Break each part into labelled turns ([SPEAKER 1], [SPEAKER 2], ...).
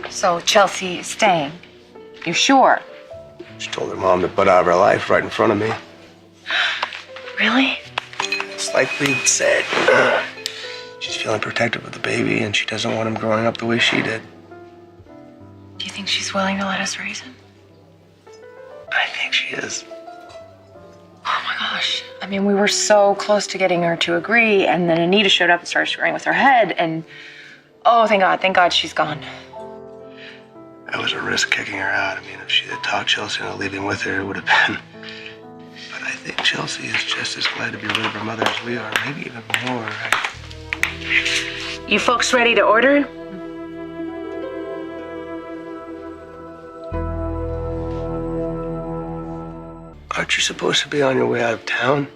[SPEAKER 1] So Chelsea is staying. You sure?
[SPEAKER 2] She told her mom to put out of her life right in front of me.
[SPEAKER 1] Really?
[SPEAKER 2] It's like we said. She's feeling protective of the baby, and she doesn't want him growing up the way she did.
[SPEAKER 1] Do you think she's willing to let us raise him?
[SPEAKER 2] I think she is.
[SPEAKER 1] Oh my gosh. I mean, we were so close to getting her to agree, and then Anita showed up and started screwing with her head, and oh, thank God she's gone.
[SPEAKER 2] It was a risk kicking her out. I mean, if she had talked Chelsea into leaving with her, it would have been. But I think Chelsea is just as glad to be rid of her mother as we are, maybe even more, right?
[SPEAKER 3] You folks ready to order?
[SPEAKER 2] Aren't you supposed to be on your way out of town?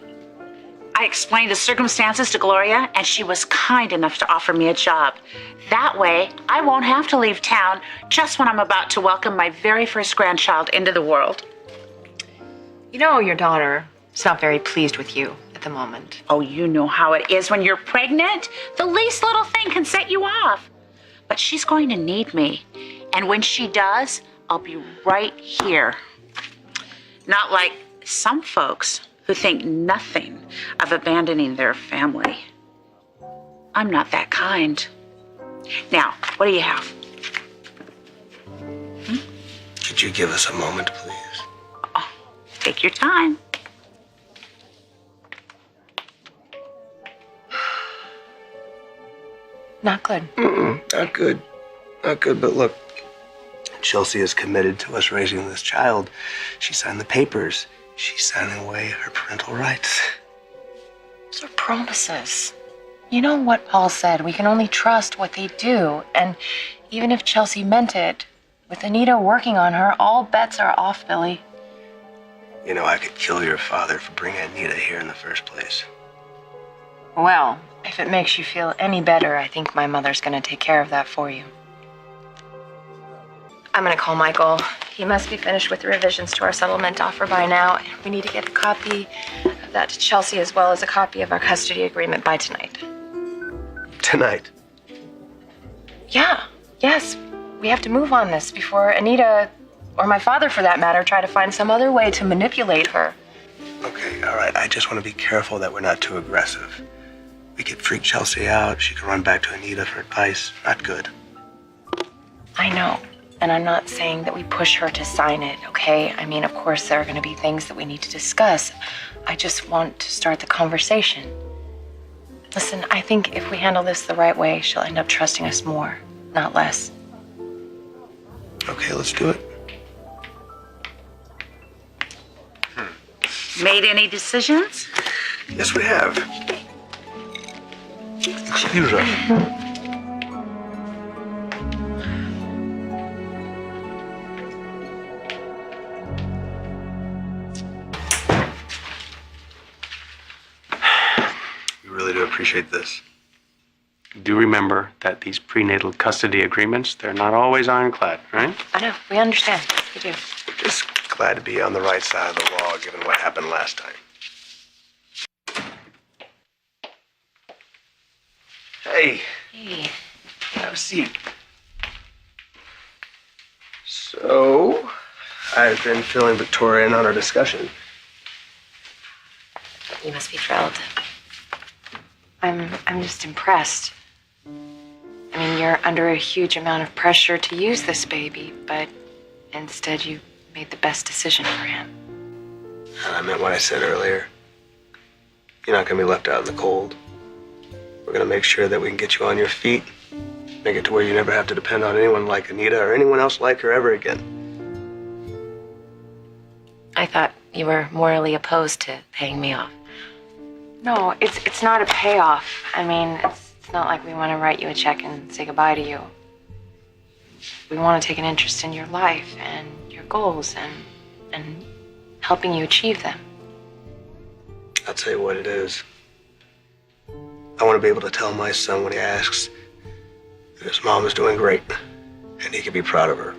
[SPEAKER 3] I explained the circumstances to Gloria, and she was kind enough to offer me a job. That way, I won't have to leave town just when I'm about to welcome my very first grandchild into the world.
[SPEAKER 1] You know, your daughter is not very pleased with you at the moment.
[SPEAKER 3] Oh, you know how it is when you're pregnant. The least little thing can set you off. But she's going to need me. And when she does, I'll be right here. Not like some folks who think nothing of abandoning their family. I'm not that kind. Now, what do you have?
[SPEAKER 2] Could you give us a moment, please?
[SPEAKER 3] Oh, take your time.
[SPEAKER 1] Not good.
[SPEAKER 2] Not good. Not good, but look, Chelsea is committed to us raising this child. She signed the papers. She's signing away her parental rights.
[SPEAKER 1] Those are promises. You know what Paul said, we can only trust what they do. And even if Chelsea meant it, with Anita working on her, all bets are off, Billy.
[SPEAKER 2] You know, I could kill your father for bringing Anita here in the first place.
[SPEAKER 1] Well, if it makes you feel any better, I think my mother's gonna take care of that for you. I'm gonna call Michael. He must be finished with the revisions to our settlement offer by now. We need to get a copy of that to Chelsea as well as a copy of our custody agreement by tonight.
[SPEAKER 2] Tonight?
[SPEAKER 1] Yeah, yes. We have to move on this before Anita, or my father for that matter, try to find some other way to manipulate her.
[SPEAKER 2] Okay, all right. I just want to be careful that we're not too aggressive. We could freak Chelsea out. She could run back to Anita for advice. Not good.
[SPEAKER 1] I know. And I'm not saying that we push her to sign it, okay? I mean, of course, there are going to be things that we need to discuss. I just want to start the conversation. Listen, I think if we handle this the right way, she'll end up trusting us more, not less.
[SPEAKER 2] Okay, let's do it.
[SPEAKER 3] Made any decisions?
[SPEAKER 2] Yes, we have. Excuse us. Appreciate this.
[SPEAKER 4] Do remember that these prenatal custody agreements, they're not always ironclad, right?
[SPEAKER 1] I know. We understand. We do.
[SPEAKER 2] We're just glad to be on the right side of the law, given what happened last time. Hey.
[SPEAKER 1] Hey.
[SPEAKER 2] Have a seat. So, I've been filling Victoria in on our discussion.
[SPEAKER 1] You must be thrilled. I'm just impressed. I mean, you're under a huge amount of pressure to use this baby, but instead you made the best decision for him.
[SPEAKER 2] And I meant what I said earlier. You're not going to be left out in the cold. We're going to make sure that we can get you on your feet, make it to where you never have to depend on anyone like Anita or anyone else like her ever again.
[SPEAKER 1] I thought you were morally opposed to paying me off. No, it's not a payoff. I mean, it's not like we want to write you a check and say goodbye to you. We want to take an interest in your life and your goals and helping you achieve them.
[SPEAKER 2] I'll tell you what it is. I want to be able to tell my son when he asks that his mom is doing great and he can be proud of her.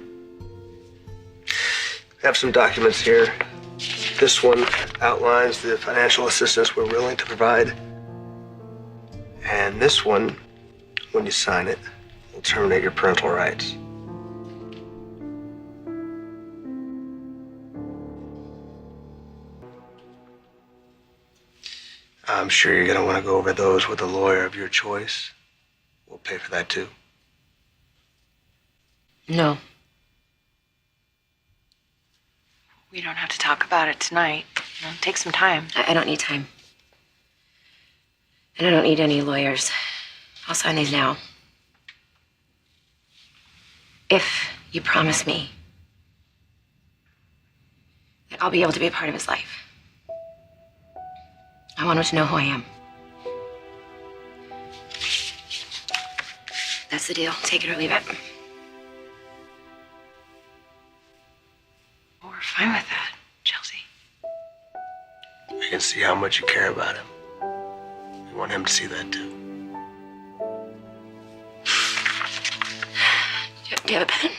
[SPEAKER 2] I have some documents here. This one outlines the financial assistance we're willing to provide. And this one, when you sign it, will terminate your parental rights. I'm sure you're going to want to go over those with a lawyer of your choice. We'll pay for that too.
[SPEAKER 1] No. We don't have to talk about it tonight. Take some time. I don't need time. And I don't need any lawyers. I'll sign these now. If you promise me that I'll be able to be a part of his life. I want him to know who I am. That's the deal. Take it or leave it. Well, we're fine with that, Chelsea.
[SPEAKER 2] We can see how much you care about him. We want him to see that too.
[SPEAKER 1] Do you have a pen?